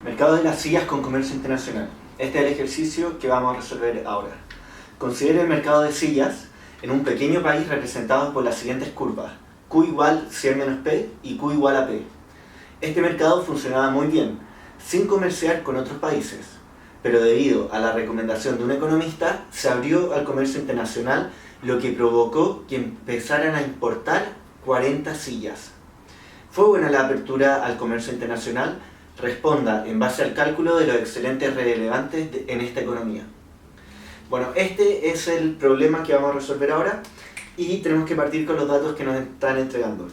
Mercado de las sillas con comercio internacional. Este es el ejercicio que vamos a resolver ahora. Considere el mercado de sillas en un pequeño país representado por las siguientes curvas: Q igual 100 menos P y Q igual a P. Este mercado funcionaba muy bien, sin comerciar con otros países, pero debido a la recomendación de un economista, se abrió al comercio internacional, lo que provocó que empezaran a importar 40 sillas. ¿Fue buena la apertura al comercio internacional? Responda en base al cálculo de los excedentes relevantes en esta economía. Bueno, este es el problema que vamos a resolver ahora y tenemos que partir con los datos que nos están entregando.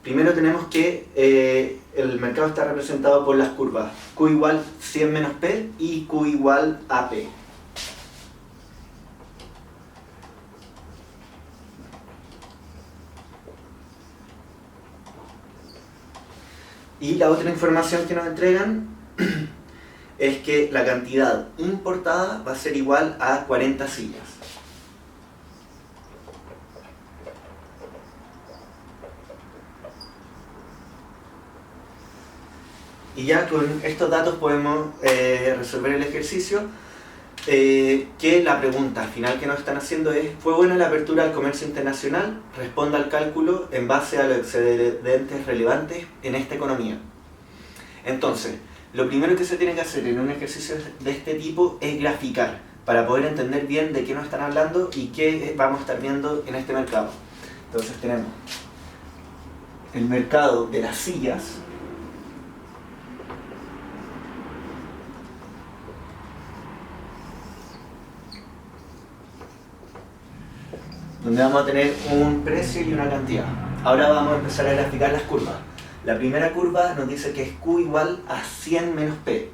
Primero tenemos que el mercado está representado por las curvas Q igual 100 menos P y Q igual a P. Y la otra información que nos entregan es que la cantidad importada va a ser igual a 40 sillas. Y ya con estos datos podemos resolver el ejercicio, que la pregunta final que nos están haciendo es: ¿fue buena la apertura al comercio internacional? Responda al cálculo en base a los excedentes relevantes en esta economía. Entonces, lo primero que se tiene que hacer en un ejercicio de este tipo es graficar, para poder entender bien de qué nos están hablando y qué vamos a estar viendo en este mercado. Entonces tenemos el mercado de las sillas, donde vamos a tener un precio y una cantidad. Ahora vamos a empezar a graficar las curvas. La primera curva nos dice que es Q igual a 100 menos P.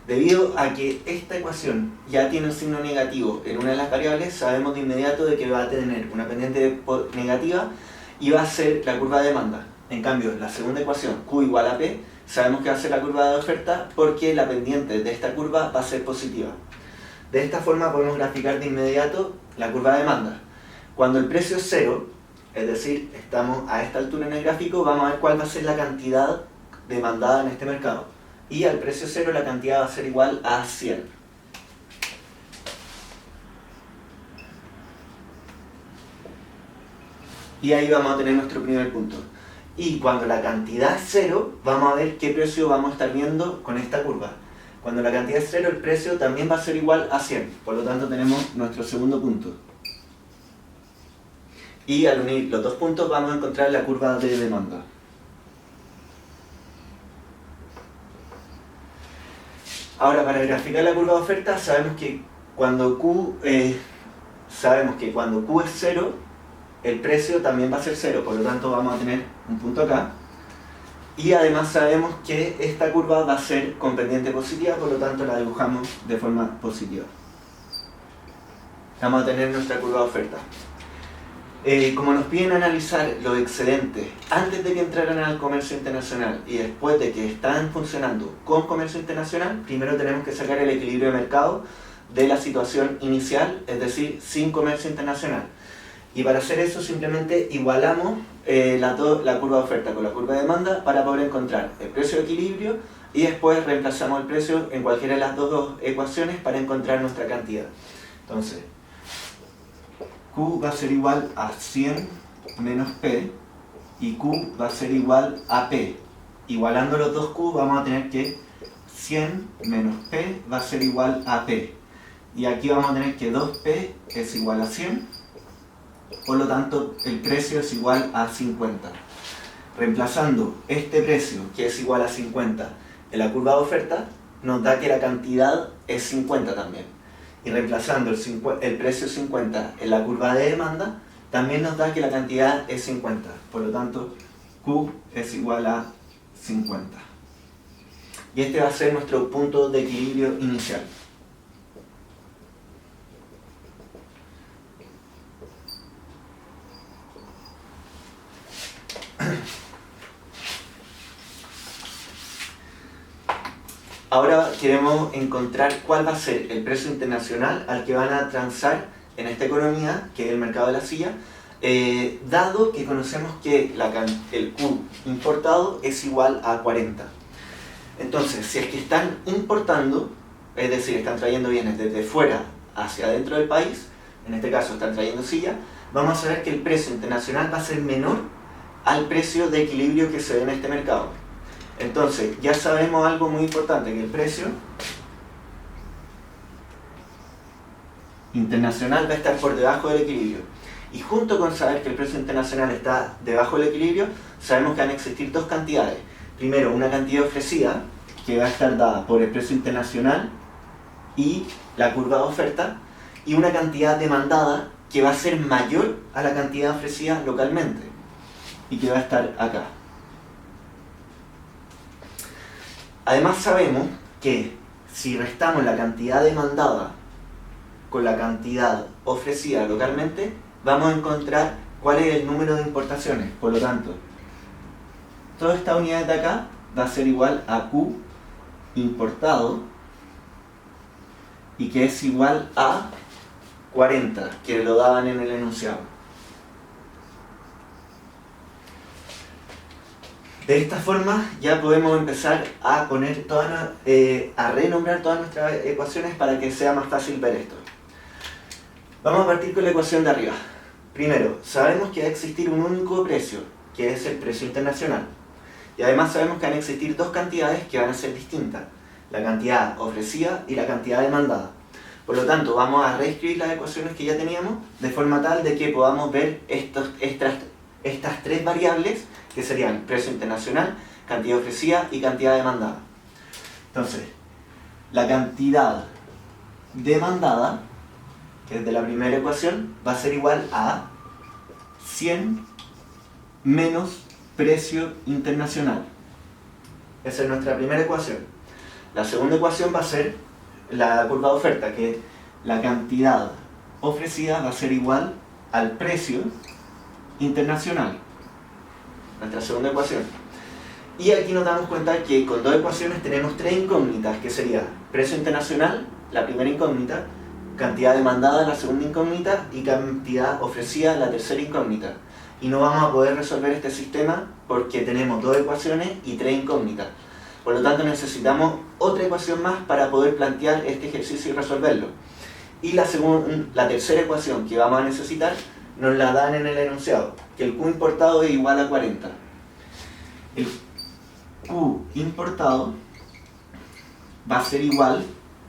Debido a que esta ecuación ya tiene un signo negativo en una de las variables, sabemos de inmediato de que va a tener una pendiente negativa y va a ser la curva de demanda. En cambio, la segunda ecuación, Q igual a P, sabemos que va a ser la curva de oferta porque la pendiente de esta curva va a ser positiva. De esta forma podemos graficar de inmediato la curva de demanda. Cuando el precio es cero, es decir, estamos a esta altura en el gráfico, vamos a ver cuál va a ser la cantidad demandada en este mercado. Y al precio cero la cantidad va a ser igual a 100. Y ahí vamos a tener nuestro primer punto. Y cuando la cantidad es cero, vamos a ver qué precio vamos a estar viendo con esta curva. Cuando la cantidad es cero, el precio también va a ser igual a 100. Por lo tanto, tenemos nuestro segundo punto. Y al unir los dos puntos vamos a encontrar la curva de demanda. Ahora, para graficar la curva de oferta, sabemos que cuando Q es 0, el precio también va a ser 0, por lo tanto vamos a tener un punto acá. Y además sabemos que esta curva va a ser con pendiente positiva, por lo tanto la dibujamos de forma positiva. Vamos a tener nuestra curva de oferta. Como nos piden analizar los excedentes antes de que entraran al comercio internacional y después de que están funcionando con comercio internacional, primero tenemos que sacar el equilibrio de mercado de la situación inicial, es decir, sin comercio internacional. Y para hacer eso simplemente igualamos la curva de oferta con la curva de demanda para poder encontrar el precio de equilibrio y después reemplazamos el precio en cualquiera de las dos ecuaciones para encontrar nuestra cantidad. Entonces, Q va a ser igual a 100 menos P y Q va a ser igual a P. Igualando los dos Q vamos a tener que 100 menos P va a ser igual a P. Y aquí vamos a tener que 2P es igual a 100, por lo tanto el precio es igual a 50. Reemplazando este precio, que es igual a 50, en la curva de oferta, nos da que la cantidad es 50 también. Y reemplazando el precio 50 en la curva de demanda, también nos da que la cantidad es 50. Por lo tanto, Q es igual a 50. Y este va a ser nuestro punto de equilibrio inicial. Ahora queremos encontrar cuál va a ser el precio internacional al que van a transar en esta economía, que es el mercado de la silla, dado que conocemos que el Q importado es igual a 40. Entonces, si es que están importando, es decir, están trayendo bienes desde fuera hacia adentro del país, en este caso están trayendo sillas, vamos a saber que el precio internacional va a ser menor al precio de equilibrio que se ve en este mercado. Entonces, ya sabemos algo muy importante, que el precio internacional va a estar por debajo del equilibrio. Y junto con saber que el precio internacional está debajo del equilibrio, sabemos que van a existir dos cantidades. Primero, una cantidad ofrecida, que va a estar dada por el precio internacional y la curva de oferta, y una cantidad demandada que va a ser mayor a la cantidad ofrecida localmente y que va a estar acá. Además sabemos que si restamos la cantidad demandada con la cantidad ofrecida localmente, vamos a encontrar cuál es el número de importaciones. Por lo tanto, toda esta unidad de acá va a ser igual a Q importado, y que es igual a 40, que lo daban en el enunciado. De esta forma ya podemos empezar a poner a renombrar todas nuestras ecuaciones para que sea más fácil ver esto. Vamos a partir con la ecuación de arriba. Primero, sabemos que va a existir un único precio, que es el precio internacional. Y además sabemos que van a existir dos cantidades que van a ser distintas, la cantidad ofrecida y la cantidad demandada. Por lo tanto, vamos a reescribir las ecuaciones que ya teníamos de forma tal de que podamos ver estas tres variables, que serían precio internacional, cantidad ofrecida y cantidad demandada. Entonces, la cantidad demandada, que es de la primera ecuación, va a ser igual a 100 menos precio internacional. Esa es nuestra primera ecuación. La segunda ecuación va a ser la curva de oferta, que la cantidad ofrecida va a ser igual al precio internacional. Nuestra segunda ecuación. Y aquí nos damos cuenta que con dos ecuaciones tenemos tres incógnitas, que sería precio internacional, la primera incógnita, cantidad demandada, la segunda incógnita, y cantidad ofrecida, la tercera incógnita. Y no vamos a poder resolver este sistema porque tenemos dos ecuaciones y tres incógnitas. Por lo tanto, necesitamos otra ecuación más para poder plantear este ejercicio y resolverlo. Y la tercera ecuación que vamos a necesitar nos la dan en el enunciado, que el Q importado es igual a 40. El Q importado va a ser igual,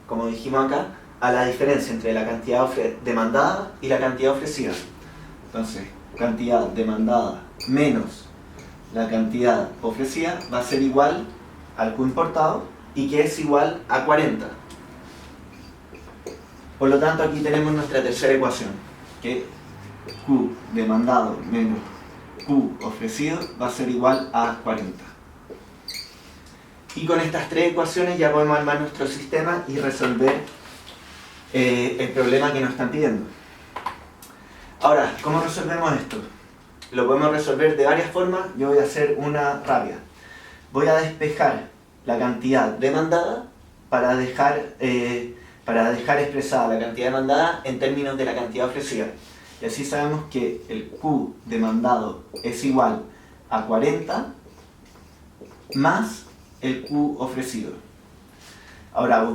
como dijimos acá, a la diferencia entre la cantidad demandada y la cantidad ofrecida. Entonces, cantidad demandada menos la cantidad ofrecida va a ser igual al Q importado, y que es igual a 40. Por lo tanto, aquí tenemos nuestra tercera ecuación, que Q demandado menos Q ofrecido va a ser igual a 40. Y con estas tres ecuaciones ya podemos armar nuestro sistema y resolver el problema que nos están pidiendo. Ahora, ¿cómo resolvemos esto? Lo podemos resolver de varias formas. Yo voy a hacer una rápida. Voy a despejar la cantidad demandada para dejar expresada la cantidad demandada en términos de la cantidad ofrecida. Y así sabemos que el Q demandado es igual a 40 más el Q ofrecido. Ahora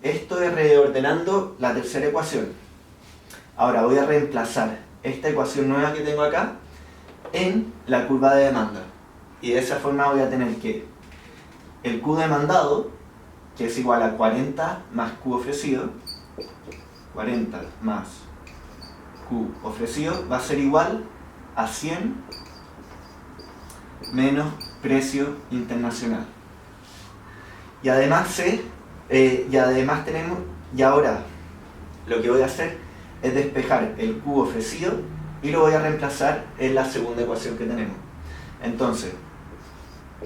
esto es reordenando la tercera ecuación. Ahora voy a reemplazar esta ecuación nueva que tengo acá en la curva de demanda. Y de esa forma voy a tener que el Q demandado, que es igual a 40 más Q ofrecido, 40 más Q ofrecido, va a ser igual a 100 menos precio internacional. Y además ahora lo que voy a hacer es despejar el Q ofrecido y lo voy a reemplazar en la segunda ecuación que tenemos. Entonces,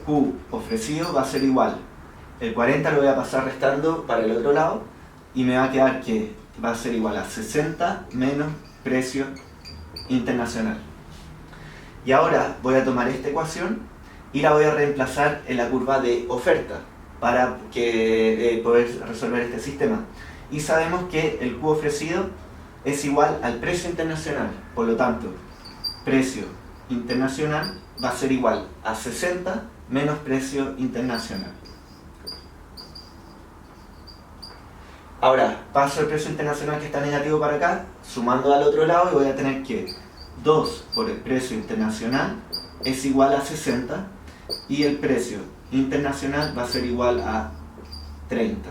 Q ofrecido va a ser igual, el 40 lo voy a pasar restando para el otro lado y me va a quedar que va a ser igual a 60 menos precio internacional. Y ahora voy a tomar esta ecuación y la voy a reemplazar en la curva de oferta para poder resolver este sistema. Y sabemos que el Q ofrecido es igual al precio internacional, por lo tanto, precio internacional va a ser igual a 60 menos precio internacional. Ahora, paso el precio internacional que está negativo para acá, sumando al otro lado, y voy a tener que 2 por el precio internacional es igual a 60, y el precio internacional va a ser igual a 30.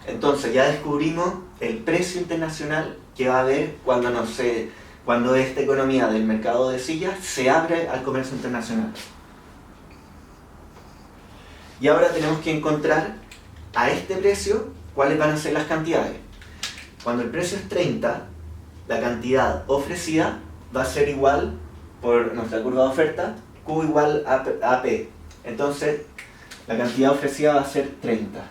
Entonces ya descubrimos el precio internacional que va a haber cuando esta economía del mercado de sillas se abre al comercio internacional. Y ahora tenemos que encontrar a este precio cuáles van a ser las cantidades. Cuando el precio es 30, la cantidad ofrecida va a ser igual, por nuestra curva de oferta, Q igual a P. Entonces, la cantidad ofrecida va a ser 30.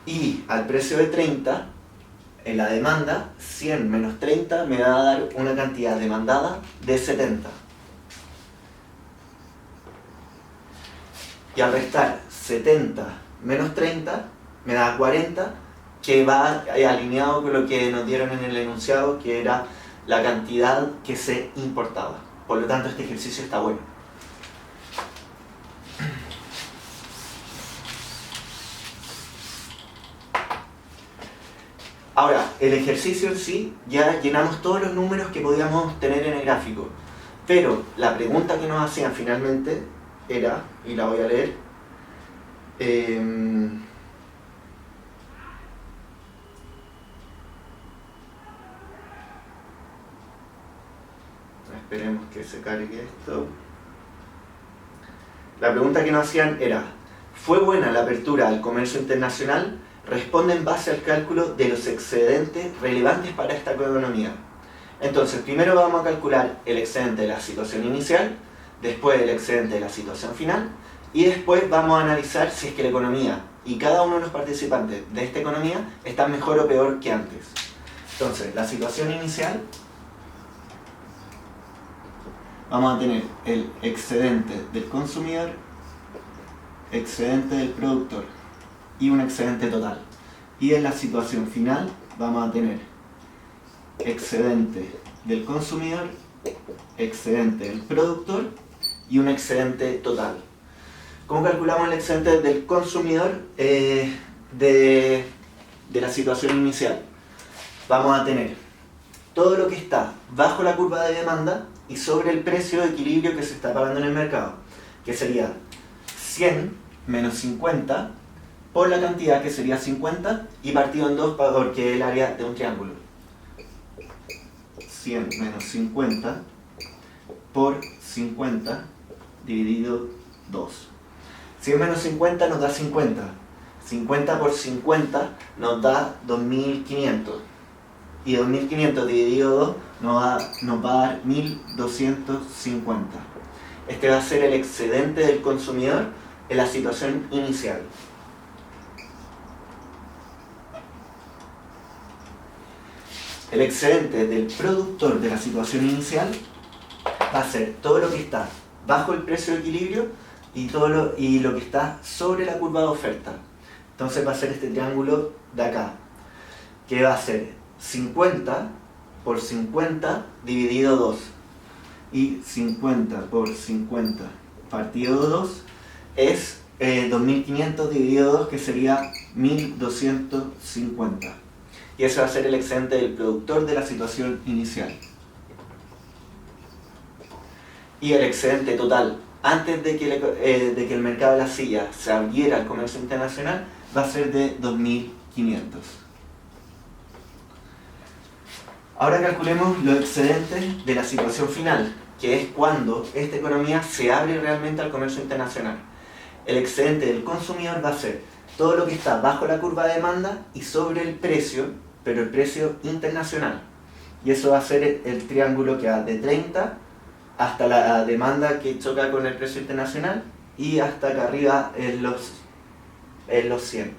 Y al precio de 30, en la demanda, 100 menos 30 me va a dar una cantidad demandada de 70. Y al restar 70 menos 30, me da 40, que va alineado con lo que nos dieron en el enunciado, que era la cantidad que se importaba. Por lo tanto, este ejercicio está bueno. Ahora, el ejercicio en sí, ya llenamos todos los números que podíamos tener en el gráfico. Pero la pregunta que nos hacían finalmente era, y la voy a leer, esperemos que se cargue esto. La pregunta que nos hacían era: ¿fue buena la apertura al comercio internacional? Responde en base al cálculo de los excedentes relevantes para esta economía. Entonces, primero vamos a calcular el excedente de la situación inicial, después el excedente de la situación final, y después vamos a analizar si es que la economía y cada uno de los participantes de esta economía están mejor o peor que antes. Entonces, la situación inicial, vamos a tener el excedente del consumidor, excedente del productor y un excedente total. Y en la situación final vamos a tener excedente del consumidor, excedente del productor y un excedente total. ¿Cómo calculamos el excedente del consumidor de la situación inicial? Vamos a tener todo lo que está bajo la curva de demanda y sobre el precio de equilibrio que se está pagando en el mercado, que sería 100 menos 50 por la cantidad, que sería 50, y partido en 2 porque es el área de un triángulo. 100 menos 50 por 50 dividido 2. 100 menos 50 nos da 50. 50 por 50 nos da 2500. Y 2500 dividido 2 nos va a dar 1250. Este va a ser el excedente del consumidor en la situación inicial. El excedente del productor de la situación inicial va a ser todo lo que está bajo el precio de equilibrio y lo que está sobre la curva de oferta. Entonces va a ser este triángulo de acá, que va a ser 50 por 50 dividido 2. Y 50 por 50 partido 2 es 2500 dividido 2, que sería 1250. Y ese va a ser el excedente del productor de la situación inicial. Y el excedente total, antes de que el mercado de las sillas se abriera al comercio internacional, va a ser de 2500. Ahora calculemos los excedentes de la situación final, que es cuando esta economía se abre realmente al comercio internacional. El excedente del consumidor va a ser todo lo que está bajo la curva de demanda y sobre el precio, pero el precio internacional. Y eso va a ser el triángulo que va de 30 hasta la demanda que choca con el precio internacional y hasta acá arriba en los 100.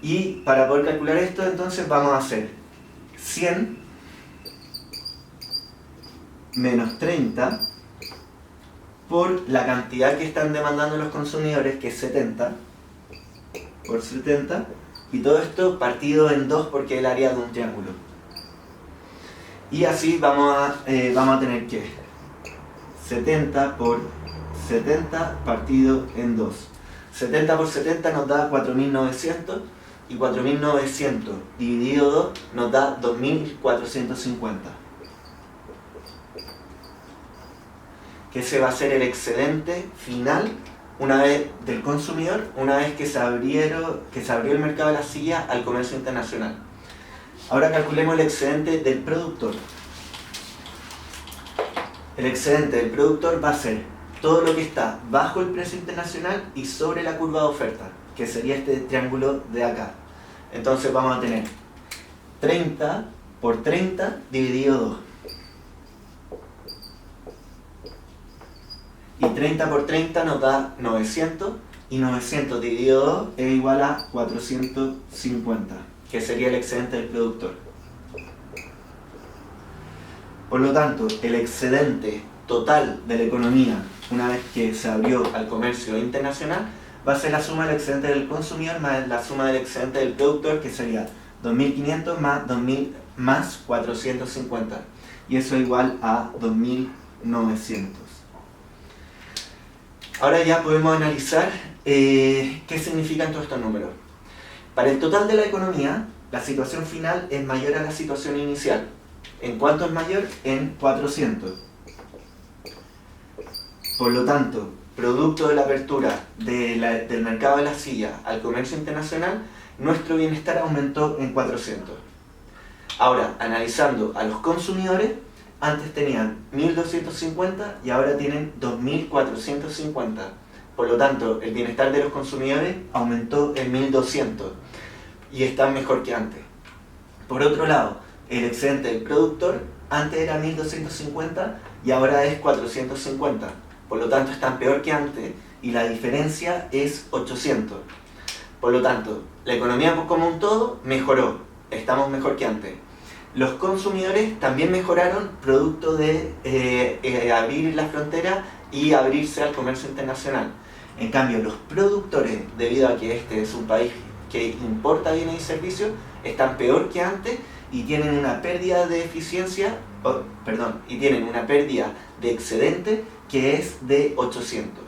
Y para poder calcular esto, entonces vamos a hacer 100 menos 30 por la cantidad que están demandando los consumidores, que es 70, por 70, y todo esto partido en 2 porque es el área de un triángulo. Y así vamos a tener que 70 por 70 partido en 2. 70 por 70 nos da 4.900 y 4.900 dividido 2 nos da 2.450. Que ese va a ser el excedente final una vez del consumidor, una vez que se abrió el mercado de la silla al comercio internacional. Ahora calculemos el excedente del productor. El excedente del productor va a ser todo lo que está bajo el precio internacional y sobre la curva de oferta, que sería este triángulo de acá. Entonces vamos a tener 30 por 30 dividido 2. Y 30 por 30 nos da 900, y 900 dividido 2 es igual a 450, que sería el excedente del productor. Por lo tanto, el excedente total de la economía, una vez que se abrió al comercio internacional, va a ser la suma del excedente del consumidor más la suma del excedente del productor, que sería 2.500 más 2.000 más 450. Y eso es igual a 2.900. Ahora ya podemos analizar qué significan todos estos números. Para el total de la economía, la situación final es mayor a la situación inicial. ¿En cuánto es mayor? En 400. Por lo tanto, producto de la apertura del mercado de la silla al comercio internacional, nuestro bienestar aumentó en 400. Ahora, analizando a los consumidores, antes tenían 1.250 y ahora tienen 2.450. Por lo tanto, el bienestar de los consumidores aumentó en 1.200 y están mejor que antes. Por otro lado, el excedente del productor antes era 1.250 y ahora es 450. Por lo tanto, están peor que antes y la diferencia es 800. Por lo tanto, la economía como un todo mejoró, estamos mejor que antes. Los consumidores también mejoraron producto de abrir la frontera y abrirse al comercio internacional. En cambio, los productores, debido a que este es un país que importa bienes y servicios, están peor que antes y tienen una pérdida de y tienen una pérdida de excedente que es de 800.